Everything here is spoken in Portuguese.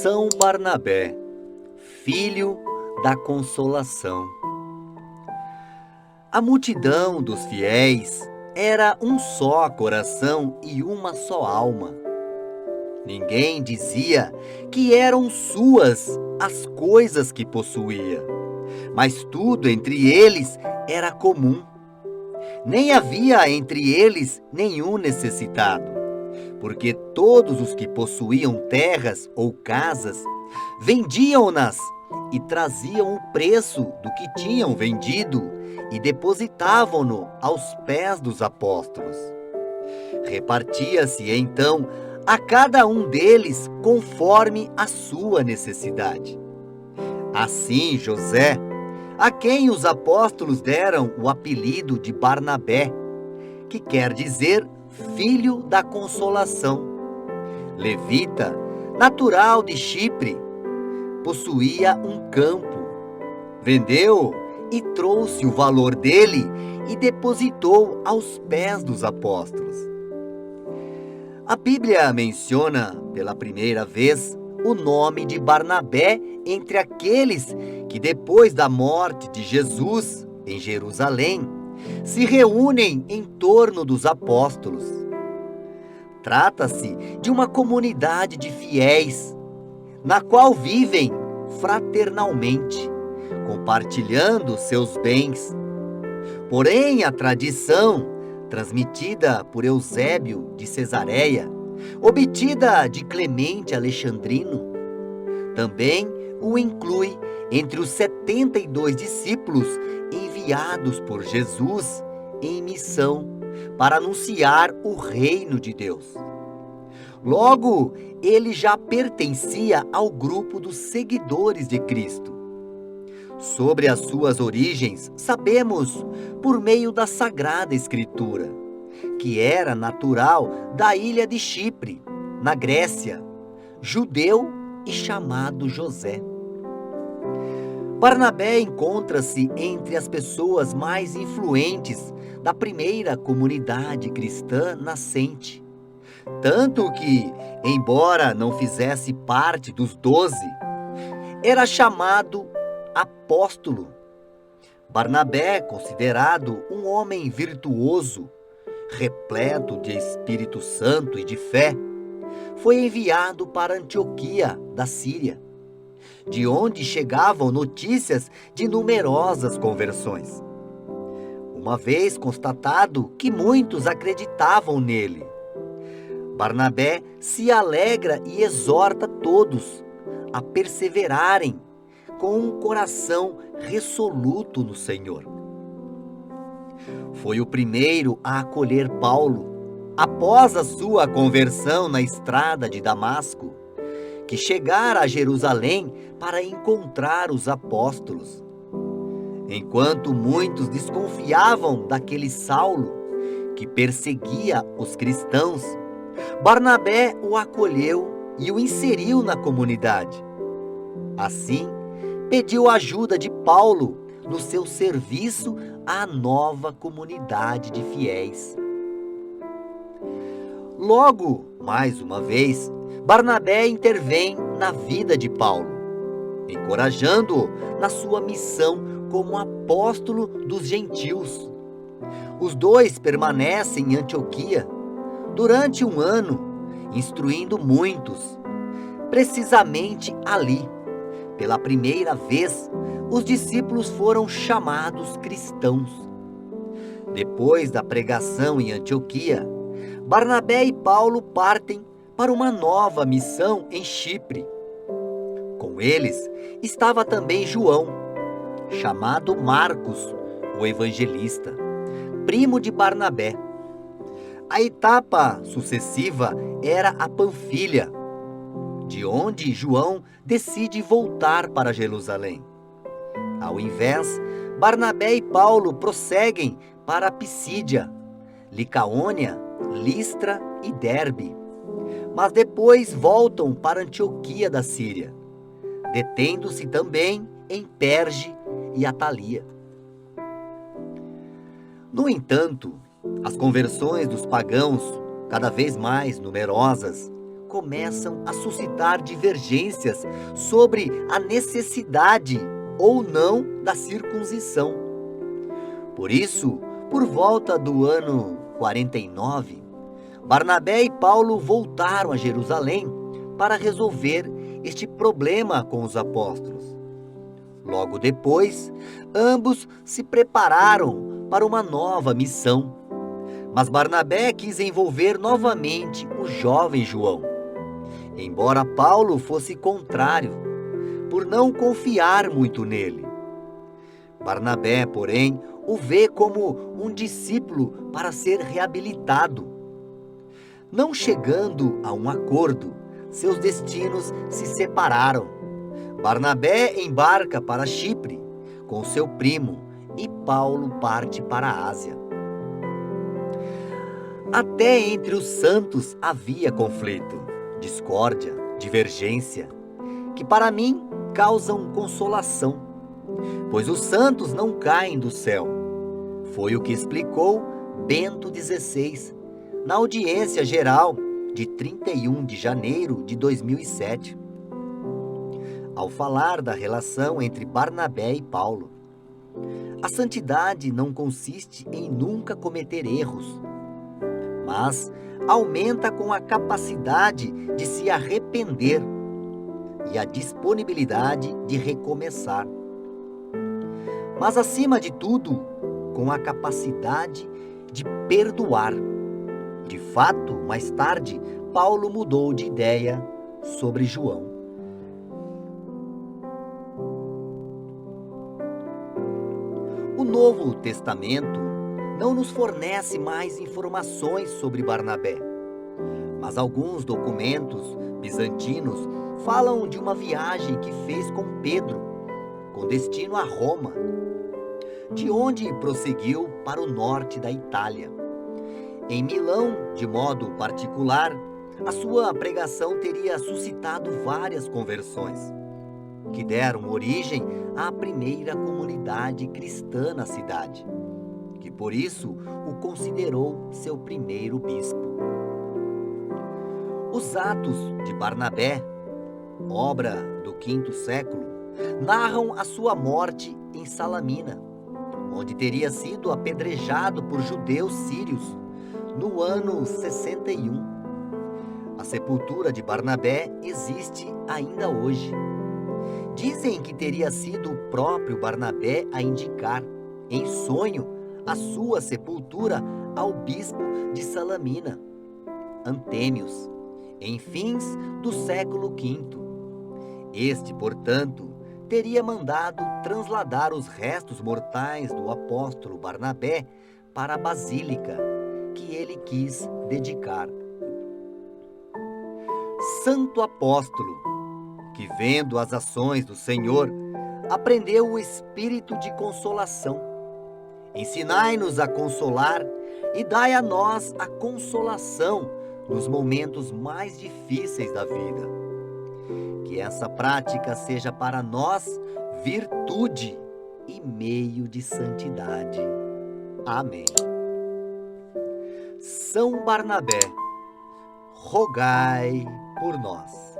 São Barnabé, filho da consolação. A multidão dos fiéis era um só coração e uma só alma. Ninguém dizia que eram suas as coisas que possuía, mas tudo entre eles era comum. Nem havia entre eles nenhum necessitado, porque todos os que possuíam terras ou casas vendiam-nas e traziam o preço do que tinham vendido e depositavam-no aos pés dos apóstolos. Repartia-se então a cada um deles conforme a sua necessidade. Assim José, a quem os apóstolos deram o apelido de Barnabé, que quer dizer filho da consolação, levita, natural de Chipre, possuía um campo, vendeu-o e trouxe o valor dele e depositou aos pés dos apóstolos. A Bíblia menciona pela primeira vez o nome de Barnabé entre aqueles que, depois da morte de Jesus em Jerusalém, se reúnem em torno dos apóstolos. Trata-se de uma comunidade de fiéis, na qual vivem fraternalmente, compartilhando seus bens. Porém, a tradição, transmitida por Eusébio de Cesareia, obtida de Clemente Alexandrino, também o inclui entre os 72 discípulos enviados por Jesus em missão para anunciar o reino de Deus. Logo, ele já pertencia ao grupo dos seguidores de Cristo. Sobre as suas origens, sabemos por meio da Sagrada Escritura, que era natural da ilha de Chipre, na Grécia, judeu e chamado José. Barnabé encontra-se entre as pessoas mais influentes da primeira comunidade cristã nascente. Tanto que, embora não fizesse parte dos 12, era chamado apóstolo. Barnabé, considerado um homem virtuoso, repleto de Espírito Santo e de fé, foi enviado para Antioquia da Síria, de onde chegavam notícias de numerosas conversões. Uma vez constatado que muitos acreditavam nele, Barnabé se alegra e exorta todos a perseverarem com um coração resoluto no Senhor. Foi o primeiro a acolher Paulo após a sua conversão na estrada de Damasco, que chegara a Jerusalém para encontrar os apóstolos. Enquanto muitos desconfiavam daquele Saulo, que perseguia os cristãos, Barnabé o acolheu e o inseriu na comunidade. Assim, pediu ajuda de Paulo no seu serviço à nova comunidade de fiéis. Logo, mais uma vez, Barnabé intervém na vida de Paulo, encorajando-o na sua missão como apóstolo dos gentios. Os dois permanecem em Antioquia durante um ano, instruindo muitos. Precisamente ali, pela primeira vez, os discípulos foram chamados cristãos. Depois da pregação em Antioquia, Barnabé e Paulo partem para uma nova missão em Chipre. Com eles estava também João, chamado Marcos, o evangelista, primo de Barnabé. A etapa sucessiva era a Panfilha, de onde João decide voltar para Jerusalém. Ao invés, Barnabé e Paulo prosseguem para Pisídia, Licaônia, Listra e Derbe, mas depois voltam para Antioquia da Síria, detendo-se também em Perge e Atalia. No entanto, as conversões dos pagãos, cada vez mais numerosas, começam a suscitar divergências sobre a necessidade ou não da circuncisão. Por isso, por volta do ano 49, Barnabé e Paulo voltaram a Jerusalém para resolver este problema com os apóstolos. Logo depois, ambos se prepararam para uma nova missão. Mas Barnabé quis envolver novamente o jovem João, embora Paulo fosse contrário, por não confiar muito nele. Barnabé, porém, o vê como um discípulo para ser reabilitado. Não chegando a um acordo, seus destinos se separaram. Barnabé embarca para Chipre com seu primo e Paulo parte para a Ásia. Até entre os santos havia conflito, discórdia, divergência, que para mim causam consolação, pois os santos não caem do céu. Foi o que explicou Bento XVI na audiência geral de 31 de janeiro de 2007, ao falar da relação entre Barnabé e Paulo. A santidade não consiste em nunca cometer erros, mas aumenta com a capacidade de se arrepender e a disponibilidade de recomeçar. Mas, acima de tudo, com a capacidade de perdoar. De fato, mais tarde, Paulo mudou de ideia sobre João. O Novo Testamento não nos fornece mais informações sobre Barnabé, mas alguns documentos bizantinos falam de uma viagem que fez com Pedro, com destino a Roma, de onde prosseguiu para o norte da Itália. Em Milão, de modo particular, a sua pregação teria suscitado várias conversões, que deram origem à primeira comunidade cristã na cidade, que por isso o considerou seu primeiro bispo. Os Atos de Barnabé, obra do V século, narram a sua morte em Salamina, onde teria sido apedrejado por judeus sírios no ano 61. A sepultura de Barnabé existe ainda hoje. Dizem que teria sido o próprio Barnabé a indicar, em sonho, a sua sepultura ao bispo de Salamina, Antêmios, em fins do século V. Este, portanto, teria mandado trasladar os restos mortais do apóstolo Barnabé para a basílica que ele quis dedicar. Santo apóstolo, que vendo as ações do Senhor, aprendeu o espírito de consolação. Ensinai-nos a consolar e dai a nós a consolação nos momentos mais difíceis da vida. Que essa prática seja para nós virtude e meio de santidade. Amém. São Barnabé, rogai por nós.